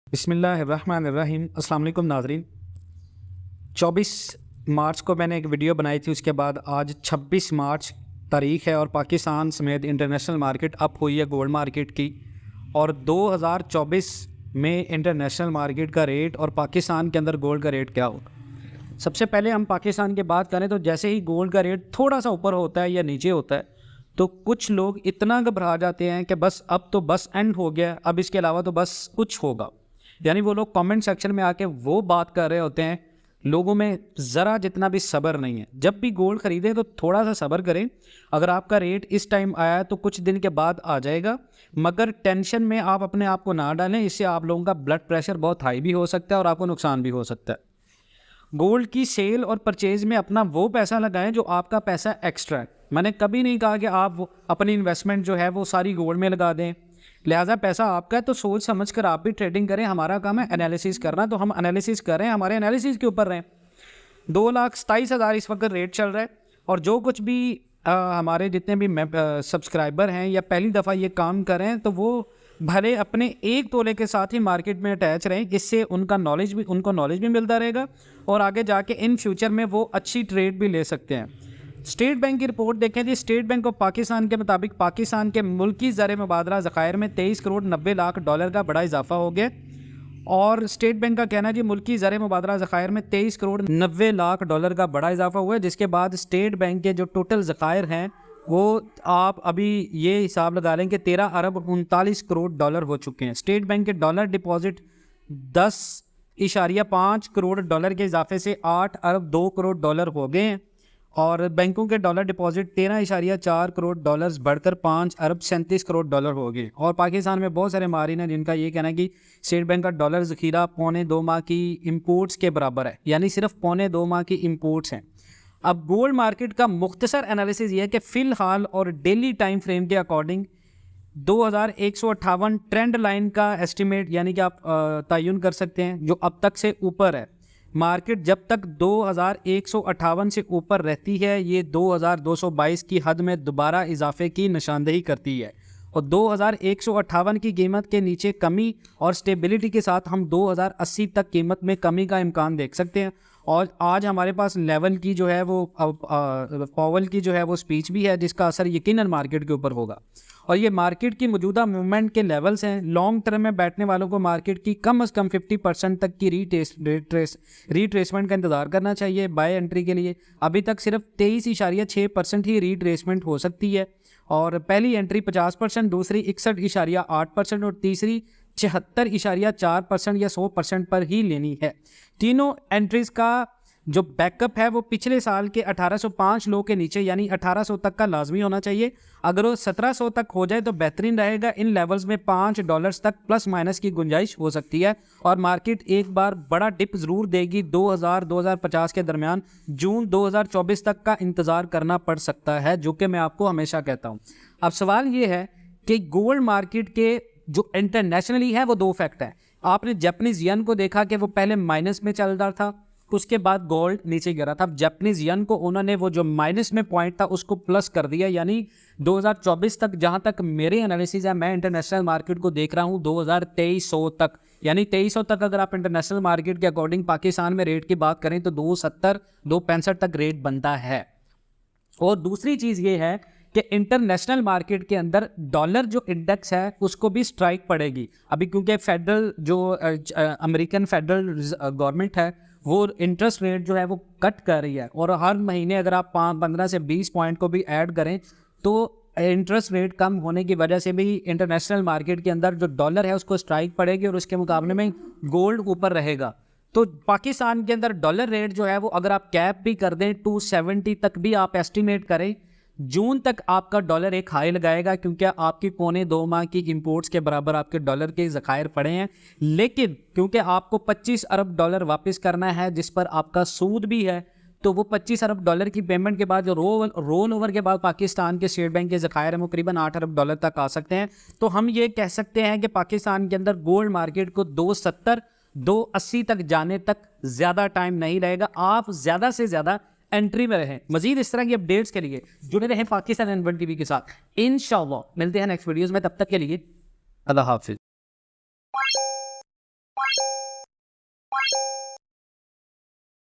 बिस्मिल्लाहिर्रहमानिर्रहीम। अस्सलाम वालेकुम नाज़रीन। 24 मार्च को मैंने एक वीडियो बनाई थी, उसके बाद आज 26 मार्च तारीख़ है और पाकिस्तान समेत इंटरनेशनल मार्केट अप हुई है गोल्ड मार्केट की। और 2024 में इंटरनेशनल मार्केट का रेट और पाकिस्तान के अंदर गोल्ड का रेट क्या होगा। सबसे पहले हम पाकिस्तान की बात करें तो जैसे ही गोल्ड का रेट थोड़ा सा ऊपर होता है या नीचे होता है तो कुछ लोग इतना घबरा जाते हैं कि बस अब तो बस एंड हो गया, अब इसके अलावा तो बस कुछ होगा। यानी वो लोग कमेंट सेक्शन में आके वो बात कर रहे होते हैं, लोगों में ज़रा जितना भी सब्र नहीं है। जब भी गोल्ड ख़रीदें तो थोड़ा सा सब्र करें। अगर आपका रेट इस टाइम आया है तो कुछ दिन के बाद आ जाएगा, मगर टेंशन में आप अपने आप को ना डालें। इससे आप लोगों का ब्लड प्रेशर बहुत हाई भी हो सकता है और आपको नुकसान भी हो सकता है। गोल्ड की सेल और परचेज में अपना वो पैसा लगाएं जो आपका पैसा एक्स्ट्रा है। मैंने कभी नहीं कहा कि आप अपनी इन्वेस्टमेंट जो है वो सारी गोल्ड में लगा दें। लिहाजा पैसा आपका है तो सोच समझ कर आप भी ट्रेडिंग करें। हमारा काम है एनालिसिस करना, तो हम एनालिसिस कर रहे हैं, हमारे एनालिसिस के ऊपर रहें। 2,27,000 इस वक्त रेट चल रहा है और जो कुछ भी हमारे जितने भी सब्सक्राइबर हैं या पहली दफ़ा ये काम कर रहे हैं तो वो भले अपने एक तोले के साथ ही मार्केट में अटैच रहें। इससे उनको नॉलेज भी मिलता रहेगा और आगे जाके इन फ्यूचर में वो अच्छी ट्रेड भी ले सकते हैं। स्टेट बैंक की रिपोर्ट देखें जी। स्टेट बैंक ऑफ पाकिस्तान के मुताबिक पाकिस्तान के मुल्की ज़र मुबादला ज़खायर में 23 करोड़ 90 लाख डॉलर का बड़ा इजाफा हो गया। और स्टेट बैंक का कहना है जी मुल्की ज़र मुबादला ज़खायर में 23 करोड़ 90 लाख डॉलर का बड़ा इजाफा हुआ है, जिसके बाद स्टेट बैंक के जो टोटल ज़खायर हैं वो आप अभी ये हिसाब लगा लें कि 13 अरब 39 करोड़ डॉलर हो चुके हैं। स्टेट बैंक के डॉलर डिपॉजिट 10.5 करोड़ डॉलर के इजाफे से 8 अरब 2 करोड़ डॉलर हो गए हैं और बैंकों के डॉलर डिपॉजिट 13.4 करोड़ डॉलर्स बढ़कर 5 अरब 37 करोड़ डॉलर हो गए। और पाकिस्तान में बहुत सारे माहिरीन हैं जिनका ये कहना है कि स्टेट बैंक का डॉलर ज़ख़ीरा 1.25 माह की इंपोर्ट्स के बराबर है, यानी सिर्फ 1.25 माह की इंपोर्ट्स हैं। अब गोल्ड मार्केट का मुख्तसर एनालिसिस ये है कि फ़िलहाल और डेली टाइम फ्रेम के अकॉर्डिंग 2158 ट्रेंड लाइन का एस्टिमेट यानी कि आप तयन कर सकते हैं, जो अब तक से ऊपर है। मार्केट जब तक 2158 से ऊपर रहती है ये 2222 की हद में दोबारा इजाफे की निशानदेही करती है और 2158 की कीमत के नीचे कमी और स्टेबिलिटी के साथ हम 2080 तक कीमत में कमी का इम्कान देख सकते हैं। और आज हमारे पास लेवल की जो है वो पॉवल की जो है वो स्पीच भी है, जिसका असर यकीनन मार्केट के ऊपर होगा। और ये मार्केट की मौजूदा मूवमेंट के लेवल्स हैं। लॉन्ग टर्म में बैठने वालों को मार्केट की कम से कम 50% तक की रीट्रेसमेंट का इंतज़ार करना चाहिए बाय एंट्री के लिए। अभी तक सिर्फ 23.6% ही रीट्रेसमेंट हो सकती है और पहली एंट्री 50%, दूसरी 61.8% और तीसरी 76.4% या 100% पर ही लेनी है। तीनों एंट्रीज का जो बैकअप है वो पिछले साल के 1805 लो के नीचे यानी 1800 तक का लाजमी होना चाहिए। अगर वो 1700 तक हो जाए तो बेहतरीन रहेगा। इन लेवल्स में $5 तक प्लस माइनस की गुंजाइश हो सकती है और मार्केट एक बार बड़ा डिप ज़रूर देगी 2000-2050 के दरमियान। जून 2024 तक का इंतज़ार करना पड़ सकता है, जो कि मैं आपको हमेशा कहता हूँ। अब सवाल ये है कि गोल्ड मार्केट के जो इंटरनेशनली है वो दो फैक्ट हैं। आपने जापानीज़ येन को देखा कि वो पहले माइनस में चल रहा था, उसके बाद गोल्ड नीचे गिरा था। अब जापानीज़ येन को उन्होंने वो जो माइनस में पॉइंट था उसको प्लस कर दिया, यानी 2024 तक जहां तक मेरे एनालिसिस है, मैं इंटरनेशनल मार्केट को देख रहा हूं 2300 तक, यानी 2300 तक अगर आप इंटरनेशनल मार्केट के अकॉर्डिंग पाकिस्तान में रेट की बात करें तो 270-265 तक रेट बनता है। और दूसरी चीज़ ये है कि इंटरनेशनल मार्केट के अंदर डॉलर जो इंडेक्स है उसको भी स्ट्राइक पड़ेगी अभी, क्योंकि फेडरल जो अमेरिकन फेडरल गवर्नमेंट है वो इंटरेस्ट रेट जो है वो कट कर रही है और हर महीने अगर आप 15 से 20 पॉइंट को भी ऐड करें तो इंटरेस्ट रेट कम होने की वजह से भी इंटरनेशनल मार्केट के अंदर जो डॉलर है उसको स्ट्राइक पड़ेगी और उसके मुकाबले में गोल्ड ऊपर रहेगा। तो पाकिस्तान के अंदर डॉलर रेट जो है वो अगर आप कैप भी कर दें 270 तक भी आप एस्टिमेट करें, जून तक आपका डॉलर एक हाई लगाएगा, क्योंकि आपकी 1.25 माह की इंपोर्ट्स के बराबर आपके डॉलर के ज़खायर पड़े हैं। लेकिन क्योंकि आपको 25 अरब डॉलर वापस करना है जिस पर आपका सूद भी है, तो वो 25 अरब डॉलर की पेमेंट के बाद जो रोल ओवर के बाद पाकिस्तान के स्टेट बैंक के ज़खायर हैं वो करीबन 8 अरब डॉलर तक आ सकते हैं। तो हम ये कह सकते हैं कि पाकिस्तान के अंदर गोल्ड मार्केट को 270-280 तक जाने तक ज़्यादा टाइम नहीं रहेगा। आप ज़्यादा से ज़्यादा एंट्री में रहें। मजीद इस तरह की अपडेट्स के लिए जुड़े रहें पाकिस्तान N1 TV के साथ। इंशाअल्लाह मिलते हैं नेक्स्ट वीडियोस में, तब तक के लिए अल्लाह हाफिज़।